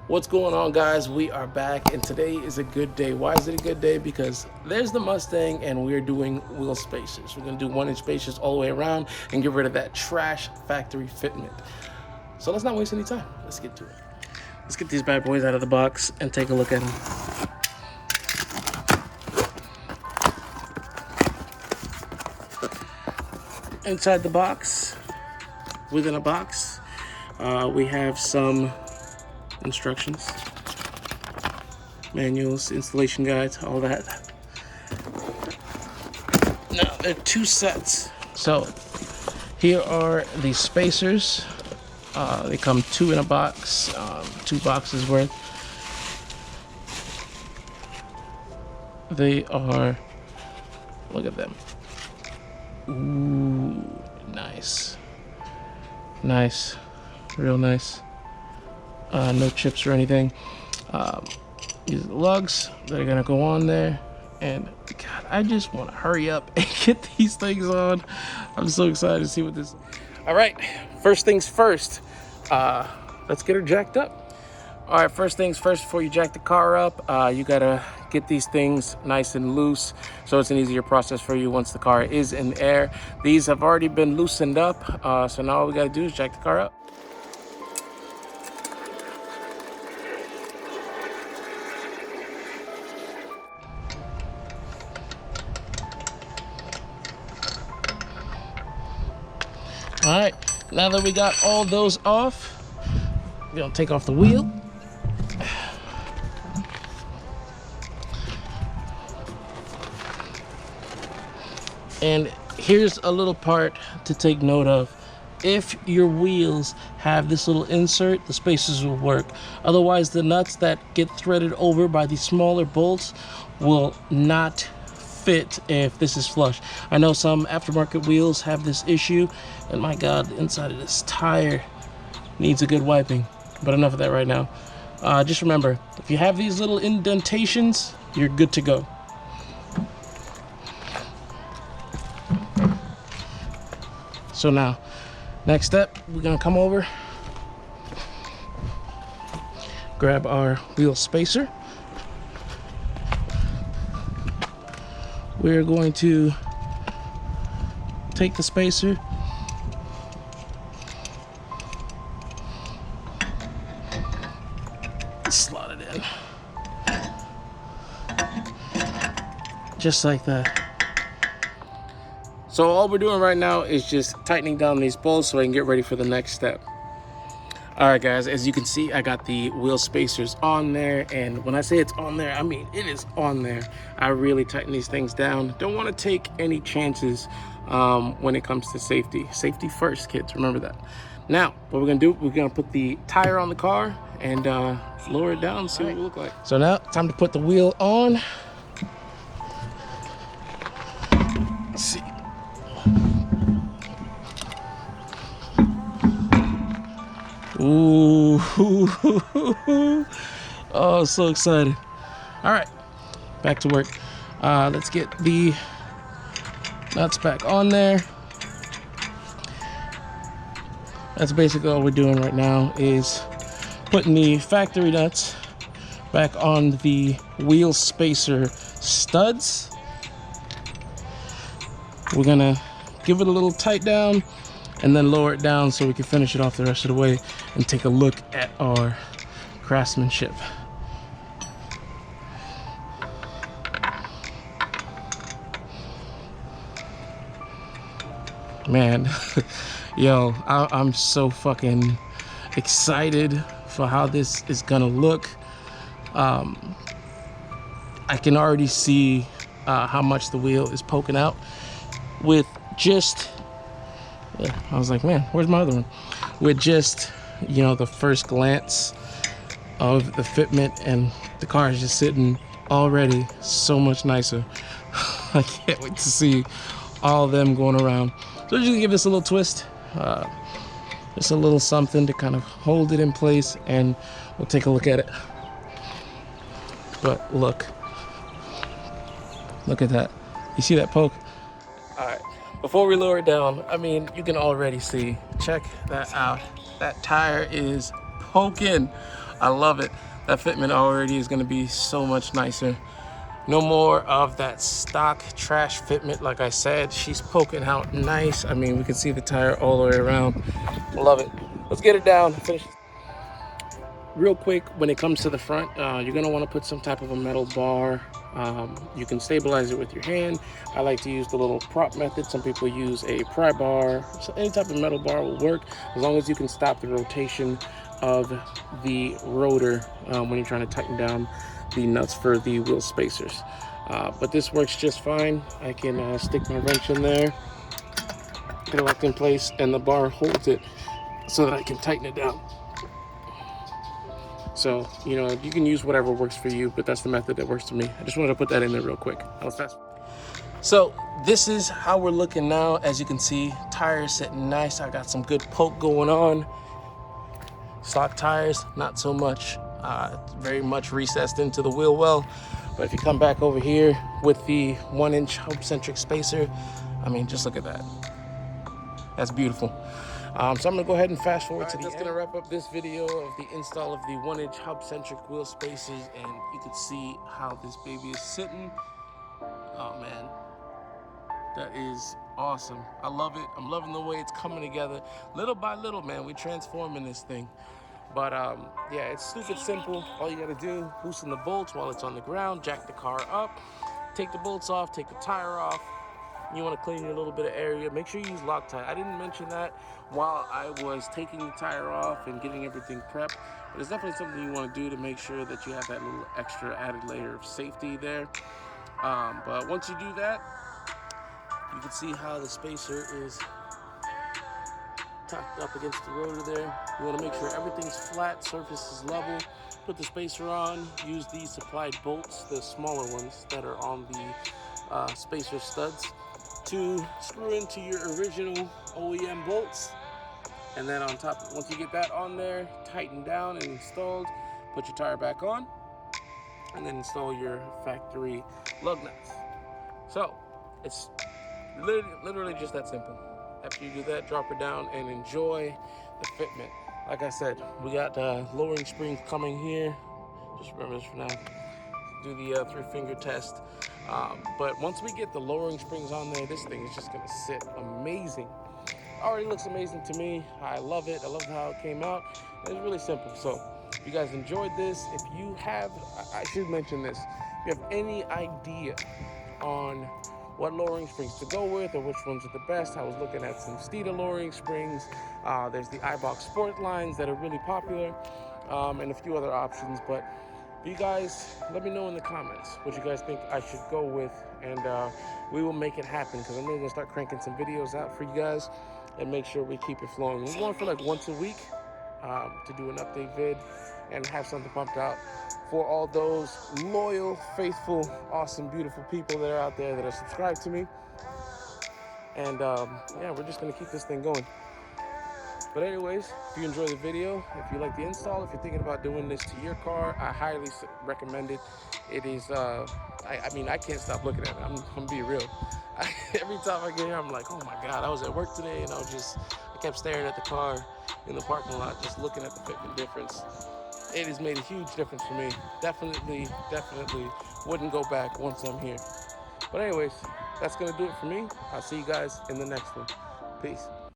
What's going on, guys? We are back, and today is a good day. Why is it a good day? Because there's the Mustang, and we're doing wheel spacers. We're gonna do 1-inch spacers all the way around and get rid of that trash factory fitment. So let's not waste any time. Let's get to it. Let's get these bad boys out of the box and take a look at them. Inside the box, within a box, we have some instructions, manuals, installation guides, all that. Now, there are two sets. So here are the spacers. They come two in a box, 2 boxes worth. They are, look at them. Ooh, nice. Nice, real nice. No chips or anything. These are the lugs that are gonna go on there, and God, I just want to hurry up and get these things on. I'm so excited to see what this. All right, first things first. Let's get her jacked up. All right, first things first. Before you jack the car up, you gotta get these things nice and loose, so it's an easier process for you once the car is in the air. These have already been loosened up, so now all we gotta do is jack the car up. All right, now that we got all those off, we're gonna take off the wheel. And here's a little part to take note of. If your wheels have this little insert, the spacers will work. Otherwise, the nuts that get threaded over by these smaller bolts will not fit if this is flush. I know some aftermarket wheels have this issue, and my God, the inside of this tire needs a good wiping. But enough of that right now. Just remember, if you have these little indentations, you're good to go. So now, next step, we're gonna come over, grab our wheel spacer. We're going to take the spacer, slot it in, just like that. So all we're doing right now is just tightening down these bolts so I can get ready for the next step. All right, guys, as you can see, I got the wheel spacers on there, and when I say it's on there, I mean it is on there. I really tighten these things down. Don't want to take any chances when it comes to safety. Safety first, kids, remember that. Now, what we're gonna do, we're gonna put the tire on the car and lower it down and see what it look like. So now, time to put the wheel on. Let's see. Ooh, oh, so excited. All right, back to work. Let's get the nuts back on there. That's basically all we're doing right now, is putting the factory nuts back on the wheel spacer studs. We're gonna give it a little tight down and then lower it down so we can finish it off the rest of the way and take a look at our craftsmanship. Man, yo, I'm so fucking excited for how this is gonna look. I can already see how much the wheel is poking out with just, I was like, man, where's my other one? With just, you know, the first glance of the fitment, and the car is just sitting already so much nicer. I can't wait to see all of them going around. So just gonna give this a little twist, just a little something to kind of hold it in place, and we'll take a look at it. But look at that. You see that poke? All right. Before we lower it down, I mean, you can already see, check that out. That tire is poking. I love it. That fitment already is going to be so much nicer. No more of that stock trash fitment. Like I said, she's poking out nice. I mean, we can see the tire all the way around. Love it. Let's get it down. Finish. Real quick, when it comes to the front, you're going to want to put some type of a metal bar. You can stabilize it with your hand. I like to use the little prop method. Some people use a pry bar. So any type of metal bar will work as long as you can stop the rotation of the rotor when you're trying to tighten down the nuts for the wheel spacers. But this works just fine. I can stick my wrench in there, get it locked in place, and the bar holds it so that I can tighten it down. So, you know, you can use whatever works for you, but that's the method that works for me. I just wanted to put that in there real quick. That was fast. So this is how we're looking now. As you can see, tires sitting nice. I got some good poke going on. Stock tires, not so much. Very much recessed into the wheel well. But if you come back over here with the 1-inch hub-centric spacer, I mean, just look at that. That's beautiful. So I'm gonna go ahead and fast forward to the end. That's gonna wrap up this video of the install of the 1-inch hub-centric wheel spacers, and you can see how this baby is sitting. Oh man, that is awesome. I love it. I'm loving the way it's coming together. Little by little, man, we're transforming this thing. But yeah, it's stupid simple. All you gotta do, loosen the bolts while it's on the ground, jack the car up, take the bolts off, take the tire off. You want to clean your little bit of area. Make sure you use Loctite. I didn't mention that while I was taking the tire off and getting everything prepped, but it's definitely something you want to do to make sure that you have that little extra added layer of safety there. But once you do that, you can see how the spacer is tucked up against the rotor there. You want to make sure everything's flat, surface is level. Put the spacer on, use these supplied bolts, the smaller ones that are on the spacer studs, to screw into your original OEM bolts. And then on top, once you get that on there, tighten down and installed, put your tire back on, and then install your factory lug nuts. So it's literally just that simple. After you do that, drop her down and enjoy the fitment. Like I said, we got lowering springs coming here. Just remember this for now. Do the 3-finger test. But once we get the lowering springs on there, this thing is just gonna sit amazing. Already looks amazing to me. I love it. I love how it came out. It's really simple. So if you guys enjoyed this, if you have, I should mention this, if you have any idea on what lowering springs to go with or which ones are the best, I was looking at some Steeda lowering springs. There's the iBox Sport lines that are really popular, and a few other options. But you guys, let me know in the comments what you guys think I should go with, and we will make it happen, because I'm really gonna start cranking some videos out for you guys and make sure we keep it flowing. We're going for like once a week to do an update vid and have something pumped out for all those loyal, faithful, awesome, beautiful people that are out there that are subscribed to me. And yeah, we're just gonna keep this thing going. But anyways, if you enjoy the video, if you like the install, if you're thinking about doing this to your car, I highly recommend it. It is, I mean, I can't stop looking at it. I'm gonna be real. Every time I get here, I'm like, oh my God, I was at work today and I kept staring at the car in the parking lot, just looking at the fitment difference. It has made a huge difference for me. Definitely wouldn't go back once I'm here. But anyways, that's gonna do it for me. I'll see you guys in the next one. Peace.